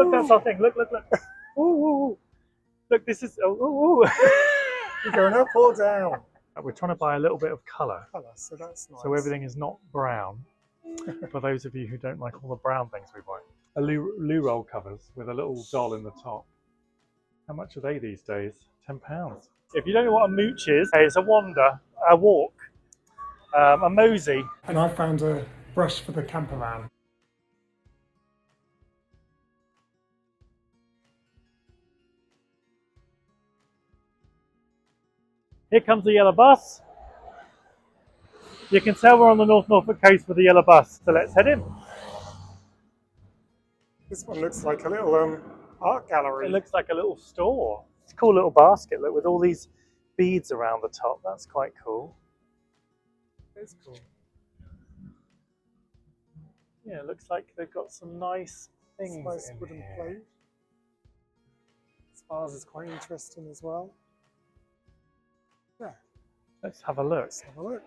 look, that's our thing. Look, look, look. Ooh, ooh, ooh. Look, this is. Oh, ooh, ooh. You're going up or down? We're trying to buy a little bit of colour. So that's nice. So everything is not brown. For those of you who don't like all the brown things we buy. A loo roll covers with a little doll in the top. How much are they these days? £10. If you don't know what a mooch is, it's a wander, a walk, a mosey. And I found a brush for the camper van. Here comes the yellow bus. You can tell we're on the North Norfolk coast with the yellow bus, so let's head in. This one looks like a little art gallery. It looks like a little store. It's a cool little basket, look, with all these beads around the top. That's quite cool. It's cool. Yeah, it looks like they've got some nice things nice in wooden here. plate. This vase is quite interesting as well. Yeah. Let's have a look. Let's have a look.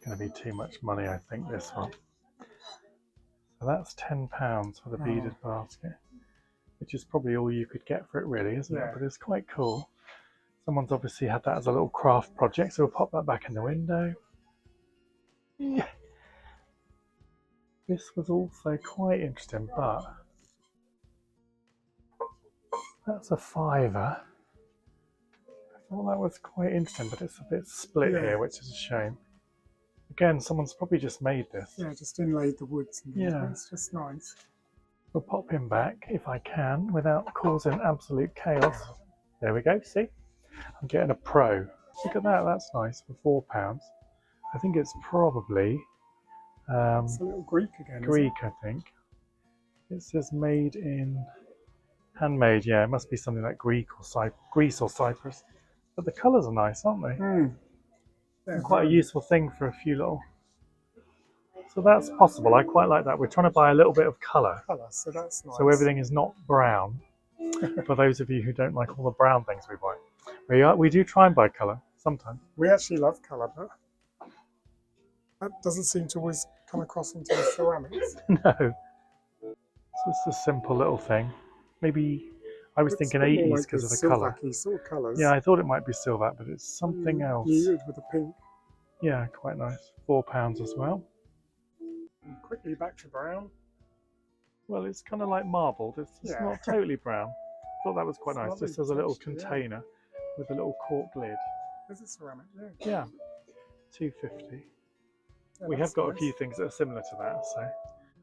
Going to be too much money, I think, this one. So that's £10 for the beaded basket, which is probably all you could get for it, really, isn't it? But it's quite cool. Someone's obviously had that as a little craft project, so we'll pop that back in the window. Yeah. This was also quite interesting, but that's a £5. I thought that was quite interesting, but it's a bit split here, which is a shame. Again, someone's probably just made this. Yeah, just inlaid the woods. And yeah. It's just nice. We'll pop him back, if I can, without causing absolute chaos. There we go, see? I'm getting a pro. Look at that, that's nice, for £4. I think it's probably... it's a little Greek again, Greek, I think. It says made in... Handmade, yeah, it must be something like Greek or Greece or Cyprus. But the colours are nice, aren't they? Yeah, quite a useful thing for a few little... So that's possible, I quite like that. We're trying to buy a little bit of colour. So that's nice. So everything is not brown. For those of you who don't like all the brown things we buy. We do try and buy colour, sometimes. We actually love colour, but that doesn't seem to always come across into the ceramics. No. It's just a simple little thing. Maybe I was thinking 80s because of the colour. Sort of colours. Yeah, I thought it might be silver, but it's something else. Muted with a pink. Yeah, quite nice. £4 as well. And quickly back to brown. Well, it's kind of like marbled. It's not totally brown. I thought that was quite nice. Just as a little container with a little cork lid. Is it ceramic? Yeah. £2.50. We have got a few things that are similar to that. So,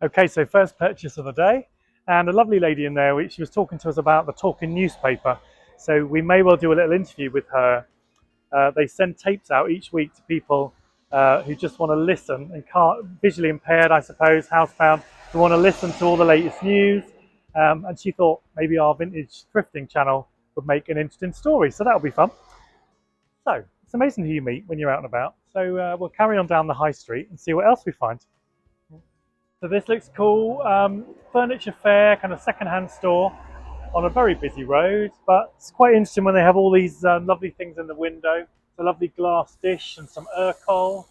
okay, so first purchase of the day. And a lovely lady in there, she was talking to us about the Talking newspaper. So we may well do a little interview with her. They send tapes out each week to people who just want to listen and can't, visually impaired, I suppose, housebound, who want to listen to all the latest news. And she thought maybe our vintage thrifting channel would make an interesting story. So that'll be fun. So it's amazing who you meet when you're out and about. So we'll carry on down the high street and see what else we find. So this looks cool, furniture fair, kind of second-hand store on a very busy road, but it's quite interesting when they have all these lovely things in the window. It's a lovely glass dish and some Urkel.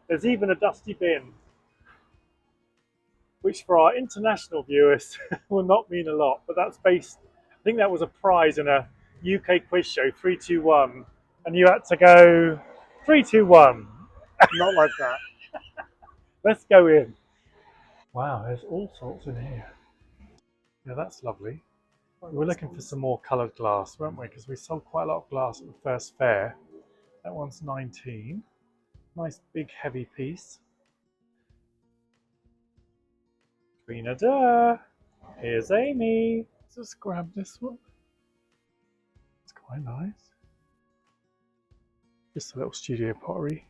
There's even a dusty bin, which for our international viewers will not mean a lot, but that's based, I think that was a prize in a UK quiz show, 3-2-1, and you had to go 3-2-1. Not like that. Let's go in. Wow, there's all sorts in here. Yeah, that's lovely. We were looking for some more coloured glass, weren't we? Because we sold quite a lot of glass at the first fair. That one's 19. Nice big heavy piece. Green-a-da. Here's Amy. Let's just grab this one. It's quite nice. Just a little studio pottery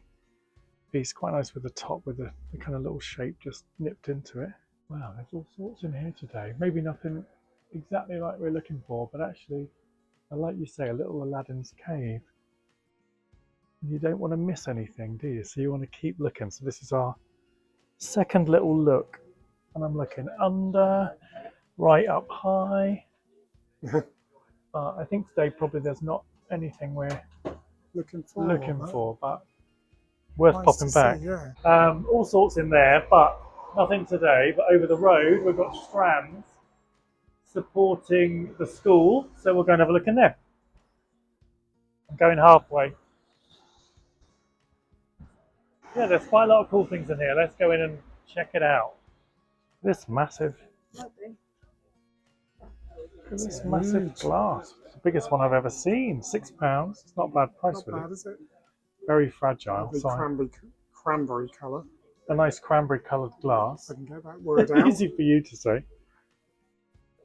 piece, quite nice with the top, with the kind of little shape just nipped into it. Wow, there's all sorts in here today. Maybe nothing exactly like we're looking for, but actually, like you say, a little Aladdin's cave. You don't want to miss anything, do you? So you want to keep looking. So this is our second little look. And I'm looking under, right up high. But I think today probably there's not anything we're looking for, but worth popping back. See, all sorts in there, but Nothing today, but over the road we've got Strands supporting the school, so we'll go and have a look in there. I'm going halfway. Yeah, there's quite a lot of cool things in here. Let's go in and check it out. This massive, this massive glass. It's the biggest one I've ever seen. £6. It's not a bad price Not for bad, it. is it? Very fragile. Lovely cranberry colour. A nice cranberry coloured glass. I can get that word out. Easy for you to say.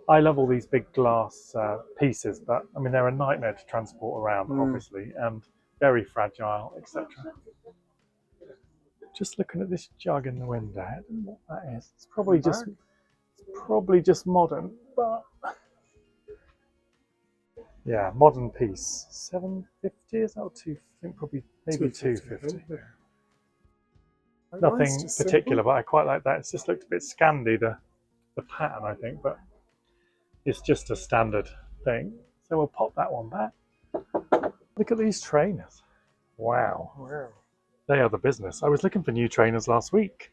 I love all these big glass pieces, but I mean they're a nightmare to transport around, obviously, and very fragile, etc. Just looking at this jug in the window, I don't know what that is. It's probably just modern, but yeah, modern piece. £7.50 is that, or two? I think probably maybe £2.50. Yeah. Nothing Nice, particular, simple. but I quite like that. It's just looked a bit Scandi, the pattern, I think, but it's just a standard thing. So we'll pop that one back. Look at these trainers. Wow. Wow. They are the business. I was looking for new trainers last week.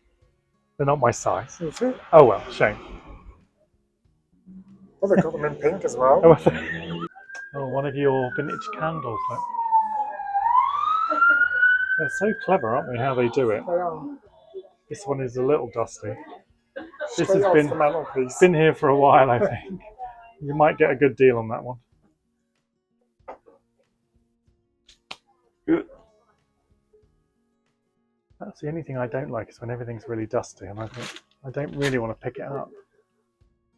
They're not my size. Is it? Oh well, shame. Well, they've got them in pink as well. Oh, one of your vintage candles. Look. They're so clever, aren't they, how they do it? They are. This one is a little dusty. This Straight has off the mantelpiece. been here for a while, I think. You might get a good deal on that one. That's the only thing I don't like, is when everything's really dusty and I think I don't really want to pick it up.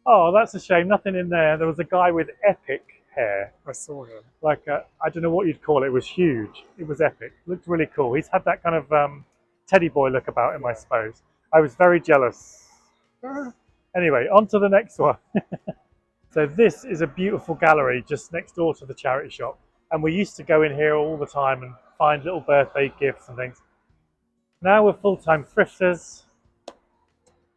Oh, that's a shame. Nothing in there. There was a guy with epic hair. I saw him. Like, I don't know what you'd call it. It was huge. It was epic. Looked really cool. He's had that kind of teddy boy look about him, I suppose. I was very jealous. Anyway, on to the next one. So this is a beautiful gallery just next door to the charity shop. And we used to go in here all the time and find little birthday gifts and things. Now we're full-time thrifters.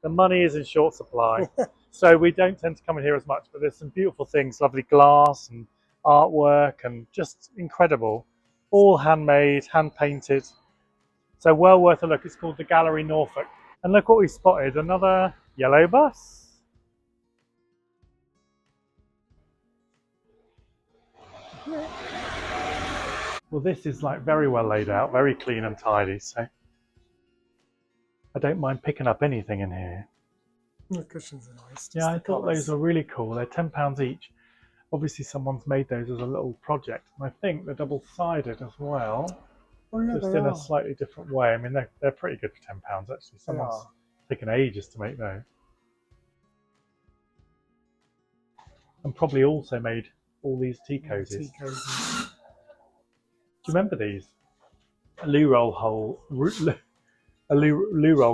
The money is in short supply. So we don't tend to come in here as much, but there's some beautiful things, lovely glass and artwork and just incredible. All handmade, hand-painted. So well worth a look. It's called the Gallery Norfolk. And look what we spotted, another yellow bus. Well, this is like very well laid out, very clean and tidy, so I don't mind picking up anything in here. The cushions are nice. Yeah, I thought those were really cool. They're £10 each. Obviously someone's made those as a little project. And I think they're double-sided as well. Oh, yeah, just in a slightly different way. I mean, they're pretty good for £10 actually. Someone's taken ages to make those. And probably also made all these tea cozies. Do you remember these? Loo roll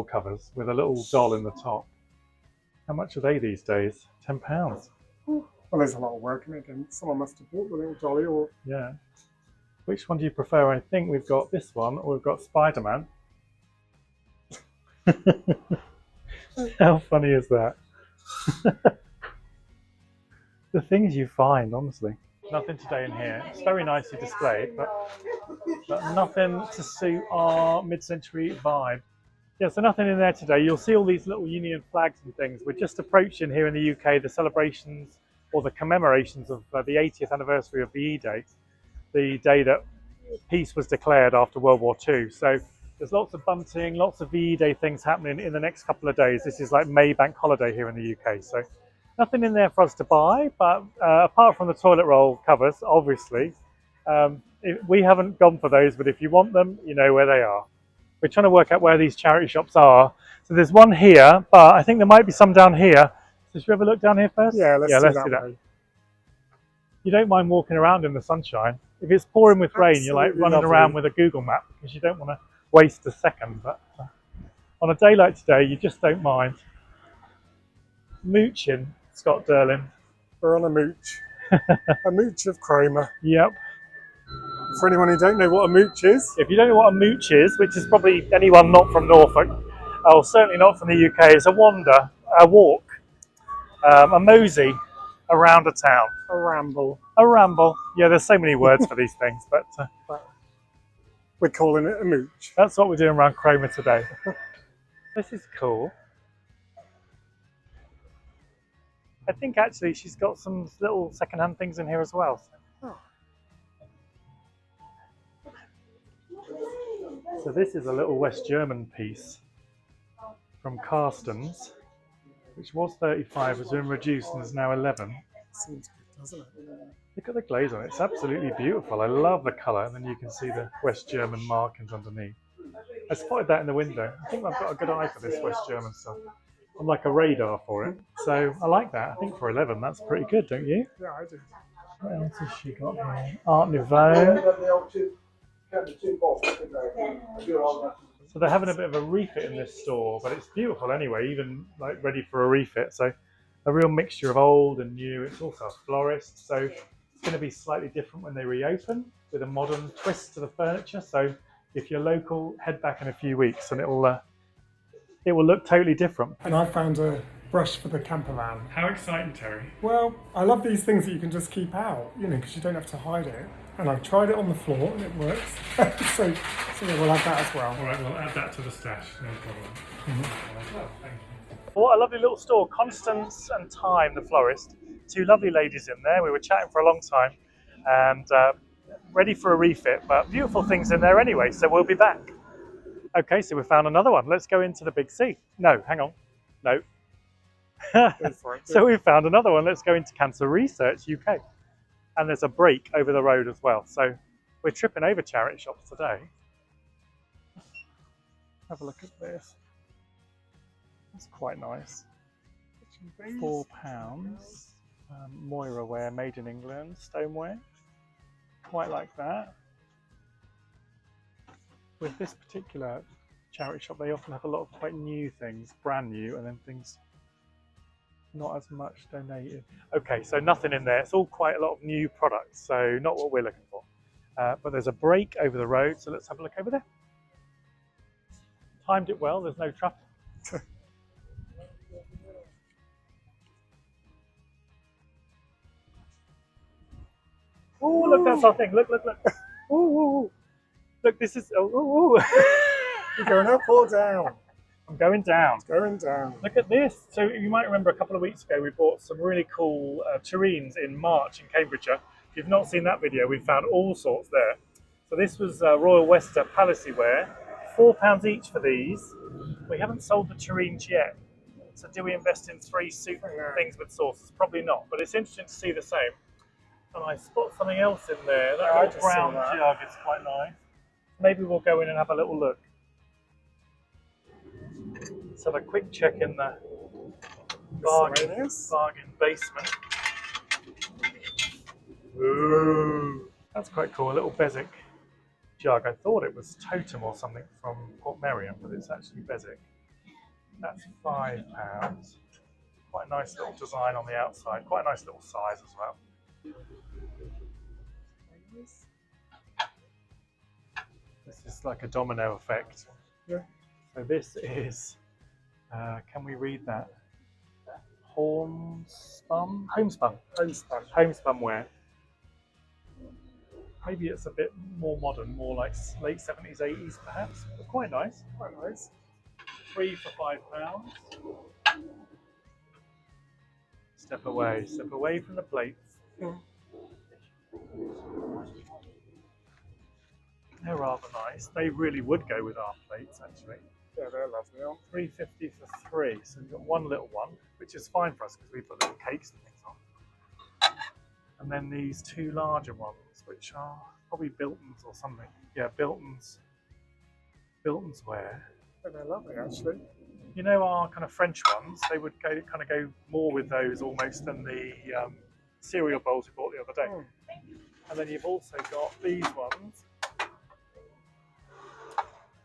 covers with a little doll in the top. How much are they these days? £10. Well, there's a lot of work in it, and someone must have bought the little dolly, or yeah. Which one do you prefer? I think we've got this one, or we've got Spider-Man. How funny is that? The things you find, honestly. Nothing today in here. It's very nicely displayed, but nothing to suit our mid-century vibe. Yeah, so nothing in there today. You'll see all these little Union flags and things. We're just approaching here in the UK the celebrations or the commemorations of the 80th anniversary of VE Day, the day that peace was declared after World War II. So there's lots of bunting, lots of VE Day things happening in the next couple of days. This is like May bank holiday here in the UK. So nothing in there for us to buy, but apart from the toilet roll covers, obviously, we haven't gone for those, but if you want them, you know where they are. We're trying to work out where these charity shops are. So there's one here, but I think there might be some down here. So should we have a look down here first? yeah, let's do that. You don't mind walking around in the sunshine. If it's pouring with rain, you're like running around with a Google map because you don't want to waste a second. But on a day like today, you just don't mind. Mooching, Scott Derlin. We're on a mooch. A mooch of Cromer. Yep. For anyone who don't know what a mooch is. If you don't know what a mooch is, which is probably anyone not from Norfolk, or certainly not from the UK, it's a wander, a walk, a mosey around a town. A ramble. A ramble. Yeah, there's so many words for these things, but we're calling it a mooch. That's what we're doing around Cromer today. This is cool. I think actually she's got some little second-hand things in here as well. Oh. So this is a little West German piece from Carstens, which was 35, has been reduced and is now 11. Seems good, doesn't it? Look at the glaze on it, it's absolutely beautiful. I love the colour, and then you can see the West German markings underneath. I spotted that in the window. I think I've got a good eye for this West German stuff. I'm like a radar for it. So I like that. I think for 11, that's pretty good, don't you? Yeah, I do. What else has she got here? Art Nouveau. So they're having a bit of a refit in this store, but it's beautiful anyway, even like ready for a refit. So a real mixture of old and new. It's also a florist, so it's going to be slightly different when they reopen with a modern twist to the furniture. So if you're local, head back in a few weeks and it will look totally different. And I found a brush for the camper van. How exciting, Terry. Well, I love these things that you can just keep out, you know, because you don't have to hide it. And I've tried it on the floor and it works. so yeah, we'll add that as well. All right, we'll add that to the stash, no problem. Oh, thank you. What a lovely little store. Constance and Time, the florist. Two lovely ladies in there. We were chatting for a long time and ready for a refit, but beautiful things in there anyway, so we'll be back. Okay, so we found another one. Let's go into the big C. No, hang on. No. Go for it. So we found another one. Let's go into Cancer Research UK. And there's a break over the road as well. So we're tripping over charity shops today. Have a look at this. That's quite nice. £4. Moira ware, made in England, stoneware. Quite like that. With this particular charity shop, they often have a lot of quite new things, brand new, and then things not as much donated. Okay, so nothing in there. It's all quite a lot of new products, so not what we're looking for. But there's a break over the road, so let's have a look over there. Timed it well, there's no traffic. Oh, look, that's our thing. Look, look, look. Ooh. Look, this is. Oh. You're going up or down? I'm going down. It's going down. Look at this. So you might remember a couple of weeks ago we bought some really cool tureens in March in Cambridgeshire. If you've not seen that video, we found all sorts there. So this was Royal Wester Palissy ware. £4 each for these. We haven't sold the tureens yet. So do we invest in 3 soup things with sauces? Probably not, but it's interesting to see the same. And I spot something else in there. That little brown jug is quite nice. Maybe we'll go in and have a little look. Let's have a quick check in the bargain basement. Ooh, that's quite cool. A little Bezic jug. I thought it was Totem or something from Port Merion, but it's actually Bezic. That's £5. Quite a nice little design on the outside. Quite a nice little size as well. This is like a domino effect. Yeah. So this is, can we read that? Homespun ware. Maybe it's a bit more modern, more like late 70s, 80s perhaps, but quite nice. Quite nice. 3 for £5. Step away from the plates. They're rather nice. They really would go with our plates, actually. Yeah, they're lovely. £3.50 for 3. So we've got one little one, which is fine for us because we put little cakes and things on. And then these 2 larger ones, which are probably Bilton's or something. Yeah, Bilton's ware. Yeah, they're lovely, actually. You know our kind of French ones, they would go more with those almost than the cereal bowls we bought the other day. And then you've also got these ones.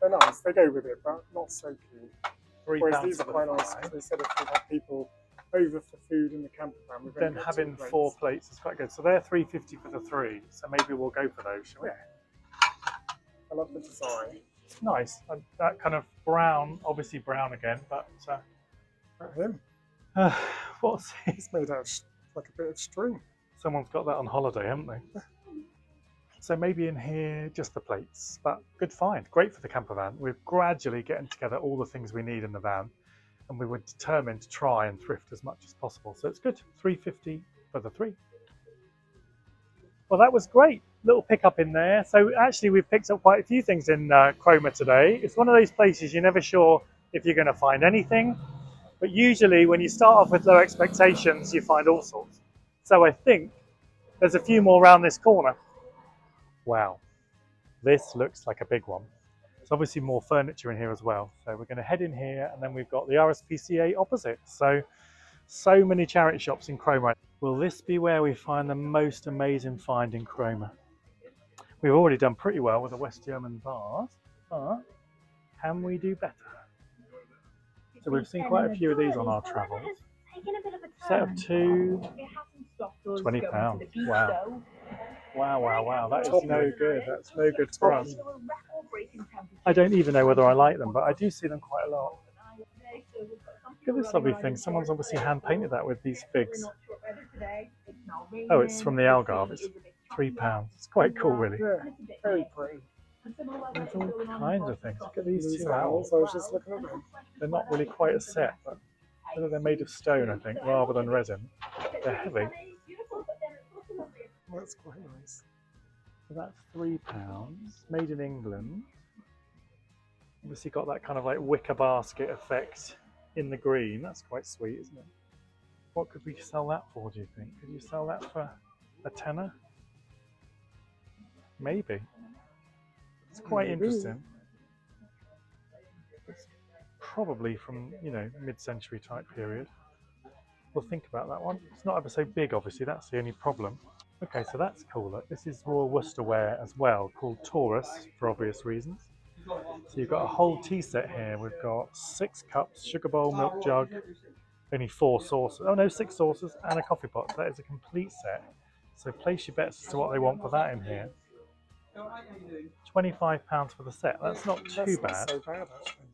They're nice, they go with it, but not so keen. Whereas these are quite nice because they said if we have people over for food in the camper van, then having 4 plates is quite good. So they're £3.50 for the 3. So maybe we'll go for those, shall we? I love the design. It's nice. That kind of brown, obviously brown again, but him. What's it? It's made out of like a bit of string. Someone's got that on holiday, haven't they? So maybe in here, just the plates, but good find. Great for the camper van. We're gradually getting together all the things we need in the van. and we were determined to try and thrift as much as possible. So it's good. $3.50 for the 3. Well, that was great. Little pickup in there. So actually, we've picked up quite a few things in Cromer today. It's one of those places you're never sure if you're going to find anything, but usually when you start off with low expectations, you find all sorts. So I think there's a few more around this corner. Wow, this looks like a big one. There's obviously more furniture in here as well. So we're going to head in here, and then we've got the RSPCA opposite. So many charity shops in Cromer. Will this be where we find the most amazing find in Cromer? We've already done pretty well with the West German vase, but can we do better? So we've seen quite a few of these on our travels. Set of 2, £20. Wow. Wow. That is no good. That's no good for us. I don't even know whether I like them, but I do see them quite a lot. Look at this lovely thing. Someone's obviously hand painted that with these figs. Oh, it's from the Algarve. It's £3. It's quite cool, really. Yeah, very pretty. There's all kinds of things. Look at these 2 owls. I was just looking at them. They're not really quite a set, but whether they're made of stone, I think, rather than resin. They're heavy. That's quite nice. So that's £3, made in England. Obviously got that kind of like wicker basket effect in the green. That's quite sweet, isn't it? What could we sell that for, do you think? Could you sell that for a tenner? Maybe. It's quite interesting. It's probably from, mid-century type period. We'll think about that one. It's not ever so big, obviously. That's the only problem. Okay, so that's cool. Look, this is Royal Worcester ware as well, called Taurus, for obvious reasons. So you've got a whole tea set here. We've got 6 cups, sugar bowl, milk jug, only 4 saucers. Oh no, 6 saucers and a coffee pot. So that is a complete set. So place your bets as to what they want for that in here. £25 for the set. That's not too bad. Not so bad, actually.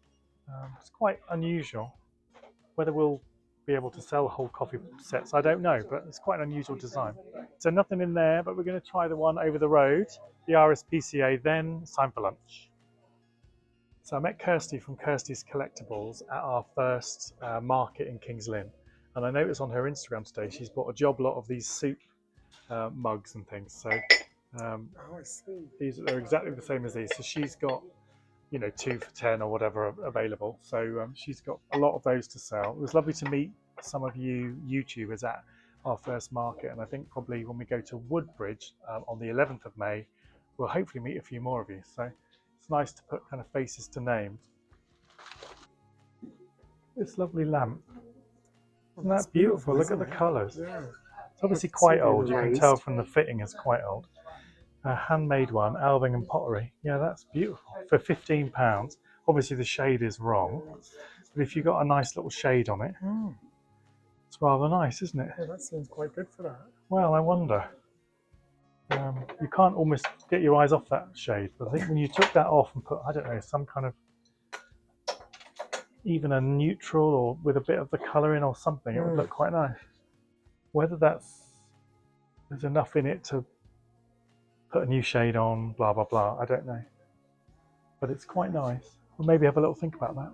It's quite unusual. Whether we'll be able to sell whole coffee sets, I don't know, but it's quite an unusual design. So nothing in there, but we're going to try the one over the road, the RSPCA, then it's time for lunch. So I met Kirsty from Kirsty's Collectibles at our first market in King's Lynn, and I noticed on her Instagram today she's bought a job lot of these soup mugs and things. So I see. they're exactly the same as these. So she's got 2 for 10 or whatever available. So she's got a lot of those to sell. It was lovely to meet some of you YouTubers at our first market, and I think probably when we go to Woodbridge on the 11th of May, we'll hopefully meet a few more of you. So it's nice to put kind of faces to names. This lovely lamp. Isn't that beautiful? Look at the colours. Yeah. It's obviously quite old. You can tell from the fitting it's quite old. A handmade one, Alving and Pottery. Yeah, that's beautiful. For £15. Obviously the shade is wrong, but if you've got a nice little shade on it, it's rather nice, isn't it? Yeah, that seems quite good for that. Well, I wonder. You can't almost get your eyes off that shade, but I think when you took that off and put, I don't know, some kind of, even a neutral or with a bit of the colour in or something, it would look quite nice. Whether there's enough in it to put a new shade on, blah, blah, blah, I don't know. But it's quite nice. We'll maybe have a little think about that.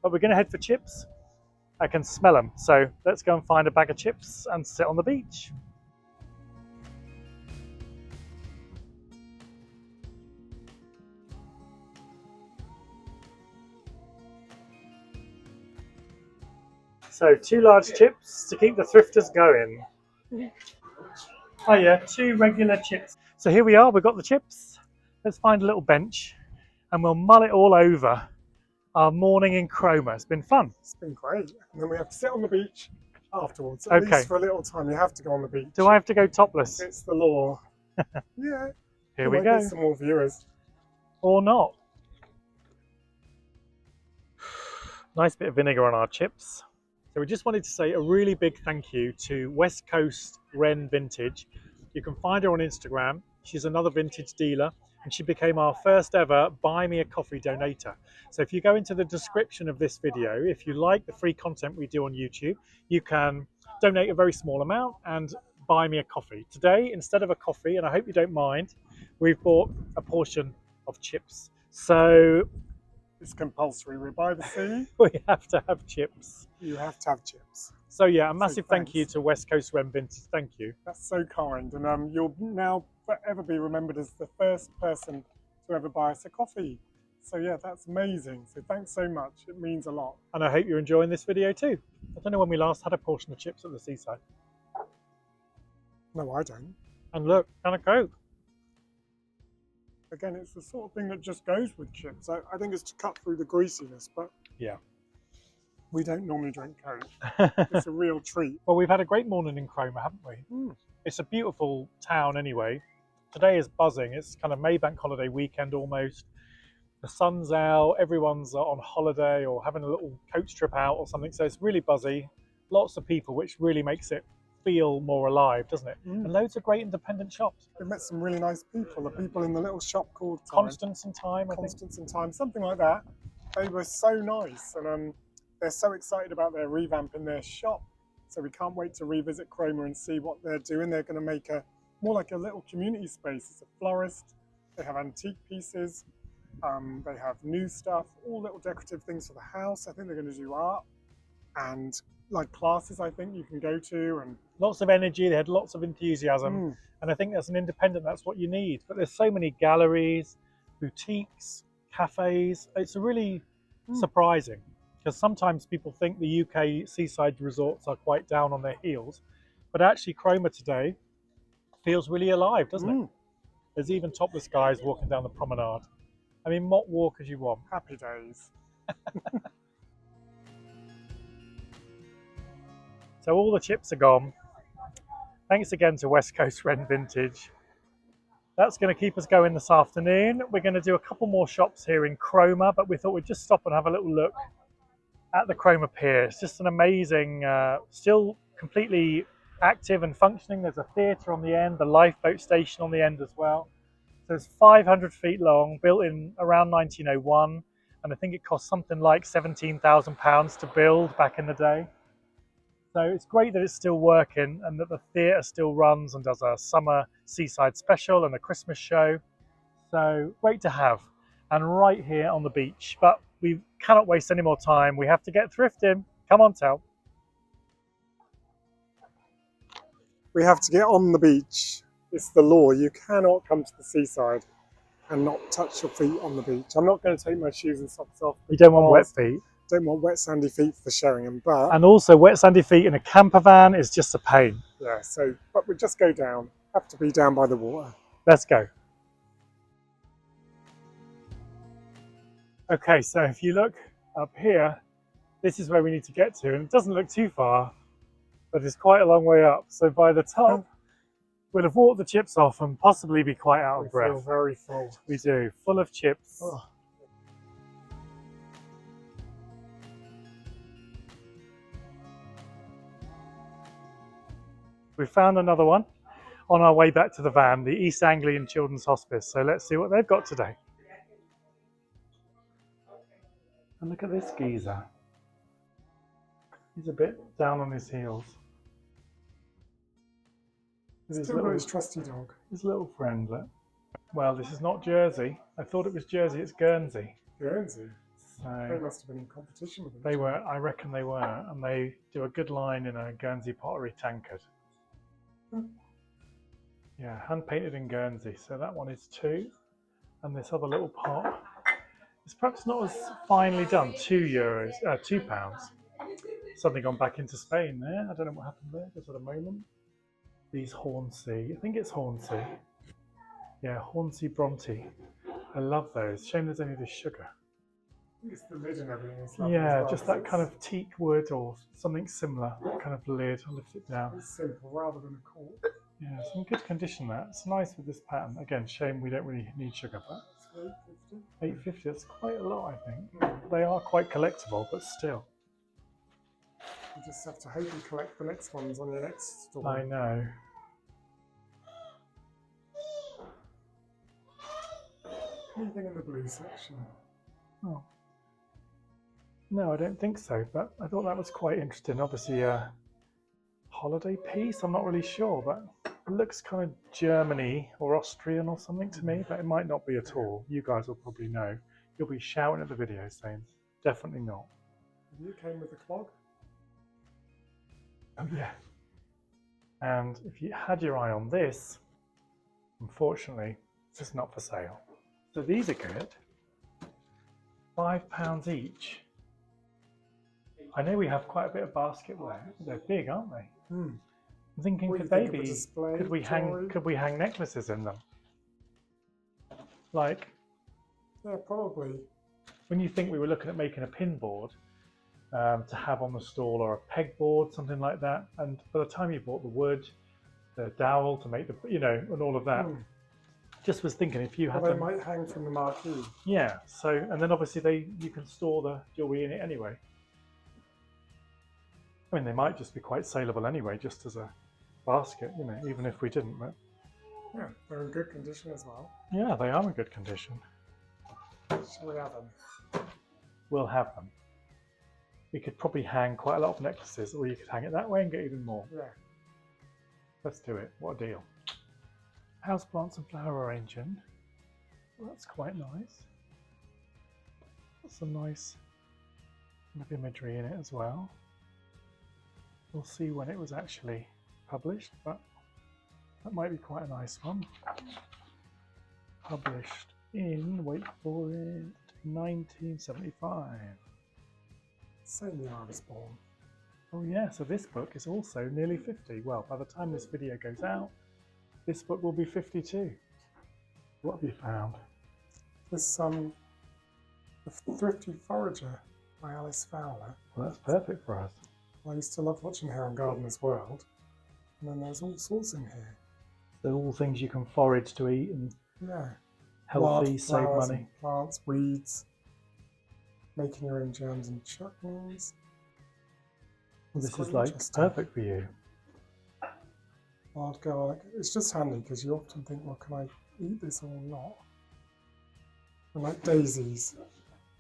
But we're going to head for chips. I can smell them. So let's go and find a bag of chips and sit on the beach. So 2 large chips to keep the thrifters going. Oh yeah, 2 regular chips. So here we are, we've got the chips. Let's find a little bench and we'll mull it all over our morning in Cromer. It's been fun. It's been great. And then we have to sit on the beach afterwards. At least for a little time, you have to go on the beach. Do I have to go topless? It's the law. Yeah. Here we go. Get some more viewers. Or not. Nice bit of vinegar on our chips. So we just wanted to say a really big thank you to West Coast Wren Vintage. You can find her on Instagram. She's another vintage dealer, and she became our first ever Buy Me a Coffee donator. So if you go into the description of this video, if you like the free content we do on YouTube, you can donate a very small amount and buy me a coffee. Today, instead of a coffee, and I hope you don't mind, we've bought a portion of chips. So It's compulsory. We're by the sea. we have to have chips. You have to have chips. So yeah, a massive thank you thanks. to West Coast Ren Vintage. Thank you. That's so kind. And you'll now forever be remembered as the first person to ever buy us a coffee. So yeah, that's amazing. So thanks so much. It means a lot. And I hope you're enjoying this video too. I don't know when we last had a portion of chips at the seaside. No, I don't. And look, and a Coke. Again, it's the sort of thing that just goes with chips. I think it's to cut through the greasiness, but yeah, we don't normally drink Coke. It's a real treat. Well, we've had a great morning in Cromer, haven't we? It's a beautiful town anyway. Today is buzzing. It's kind of Maybank holiday weekend almost. The sun's out, everyone's on holiday or having a little coach trip out or something. So it's really buzzy. Lots of people, which really makes it feel more alive, doesn't it? And loads of great independent shops. We met some really nice people. The people in the little shop called Constance and Time, Constance and Time, something like that. They were so nice, and they're so excited about their revamp in their shop. So we can't wait to revisit Cromer and see what they're doing. They're going to make more like a little community space. It's a florist. They have antique pieces. They have new stuff, all little decorative things for the house. I think they're going to do art and like classes, I think you can go to, and lots of energy. They had lots of enthusiasm, and I think as an independent, that's what you need. But there's so many galleries, boutiques, cafes. It's really surprising because sometimes people think the UK seaside resorts are quite down on their heels, but actually Cromer today feels really alive, doesn't it? There's even topless guys walking down the promenade. I mean, what walk as you want. Happy days. So all the chips are gone. Thanks again to West Coast Ren Vintage. That's going to keep us going this afternoon. We're going to do a couple more shops here in Cromer, but we thought we'd just stop and have a little look at the Cromer Pier. It's just an amazing, still completely active and functioning. There's a theatre on the end, the lifeboat station on the end as well. So it's 500 feet long, built in around 1901, and I think it cost something like £17,000 to build back in the day. So it's great that it's still working and that the theatre still runs and does a summer seaside special and a Christmas show. So great to have. And right here on the beach. But we cannot waste any more time. We have to get thrifting. Come on, Tel. We have to get on the beach. It's the law. You cannot come to the seaside and not touch your feet on the beach. I'm not going to take my shoes and socks off. You don't want wet feet. Don't want wet sandy feet for showing them, but and also wet sandy feet in a camper van is just a pain. Yeah, so but we just go down. Have to be down by the water. Let's go. Okay, so if you look up here, this is where we need to get to, and it doesn't look too far, but it's quite a long way up. So by the top, we'll have walked the chips off and possibly be quite out of breath. We feel very full. We do, full of chips. Oh. We found another one on our way back to the van, the East Anglian Children's Hospice. So let's see what they've got today. And look at this geezer. He's a bit down on his heels. Still got his trusty dog. His little friend, look. Well, this is not Jersey. I thought it was Jersey, it's Guernsey. Guernsey? So they must have been in competition with them. They were, I reckon they were, and they do a good line in a Guernsey pottery tankard. Yeah, hand painted in Guernsey. So that one is £2, and this other little pot is perhaps not as finely done. £2. Something gone back into Spain there. I don't know what happened there just at a moment. These Hornsey, I think it's Hornsey. Yeah, Hornsey Bronte. I love those. Shame there's only this sugar. I think it's the lid and everything. Yeah, just that kind of teak wood or something similar. That kind of lid. I'll lift it down. It's simple rather than a cork. Yeah, it's in good condition that. It's nice with this pattern. Again, shame we don't really need sugar, but £8.50, that's quite a lot, I think. They are quite collectible, but still. You just have to hope you collect the next ones on your next store. I know. Anything in the blue section? Oh. No, I don't think so, but I thought that was quite interesting. Obviously, holiday piece. I'm not really sure, but it looks kind of Germany or Austrian or something to me, but it might not be at all. You guys will probably know. You'll be shouting at the video saying, definitely not. You came with a clog? Oh yeah. And if you had your eye on this, unfortunately, it's just not for sale. So these are good. £5 each. I know we have quite a bit of basketware. They're big, aren't they? Hmm. I'm thinking, What could do you they think of a be? display, Could we hang necklaces in them? Like, yeah, probably. when you think we were looking at making a pin board to have on the stall, or a pegboard, something like that, and by the time you bought the wood, the dowel to make the, and all of that, just was thinking if you had Well, they them, might hang from the marquee. yeah. So, and then obviously you can store the jewelry in it anyway. I mean, they might just be quite saleable anyway, just as a basket, even if we didn't. But Yeah, they're in good condition as well. yeah, they are in good condition. Shall we have them? We'll have them. We could probably hang quite a lot of necklaces, or you could hang it that way and get even more. Yeah. Let's do it. What a deal. Houseplants and flower arranging. Well, that's quite nice. Got some nice kind of imagery in it as well. We'll see when it was actually published, but that might be quite a nice one. Published in, wait for it, 1975. Same year I was born. Oh yeah, so this book is also nearly 50. Well, by the time this video goes out, this book will be 52. What have you found? This The Thrifty Forager by Alice Fowler. Well, that's perfect for us. I used to love watching her on Gardener's World. And then there's all sorts in here. They're all things you can forage to eat and Yeah. healthy, save Flowers money. and plants, weeds, making your own jams and chutneys. Well, It's this is quite like interesting. perfect for you. Wild garlic. It's just handy because you often think, well, can I eat this or not? And like daisies.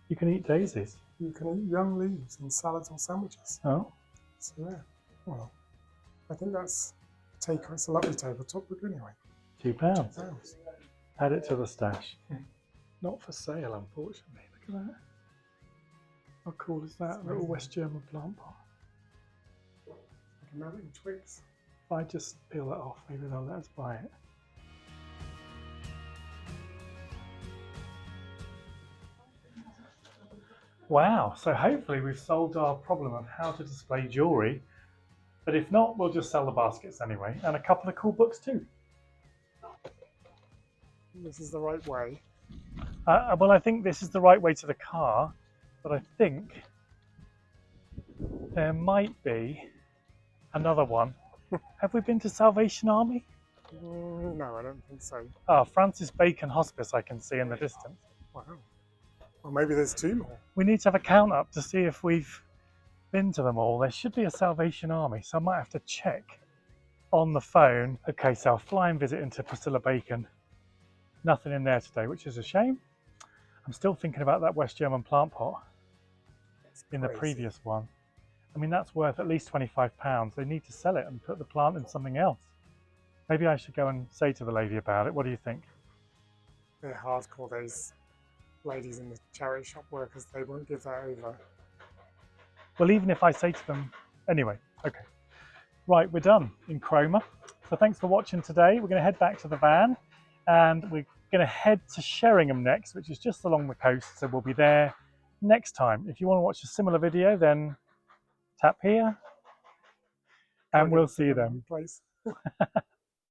You can eat daisies. You can eat young leaves in salads or sandwiches. Oh, So yeah, well, I think that's it's a lovely tabletop book anyway. £2. £2. Add it to the stash. Not for sale, unfortunately. Look at that. How cool is that? Little West German plant pot. Like a mountain twigs. If I just peel that off, maybe they'll let us buy it. Wow, so hopefully we've solved our problem of how to display jewellery, but if not, we'll just sell the baskets anyway, and a couple of cool books too. This is the right way. Well, I think this is the right way to the car, but I think there might be another one. Have we been to Salvation Army? No, I don't think so. Oh, Francis Bacon Hospice I can see in the distance. Wow. Well, maybe there's two more. We need to have a count up to see if we've been to them all. There should be a Salvation Army, so I might have to check on the phone. Okay, so a flying visit into Priscilla Bacon. Nothing in there today, which is a shame. I'm still thinking about that West German plant pot in the previous one. I mean, that's worth at least £25. They need to sell it and put the plant in something else. Maybe I should go and say to the lady about it. What do you think? They're hardcore, those ladies in the charity shop workers. They won't give that over. Well, even if I say to them, anyway, okay. Right, we're done in Cromer. So thanks for watching today. We're going to head back to the van and we're going to head to Sheringham next, which is just along the coast. So we'll be there next time. If you want to watch a similar video, then tap here and we'll see you then. Place.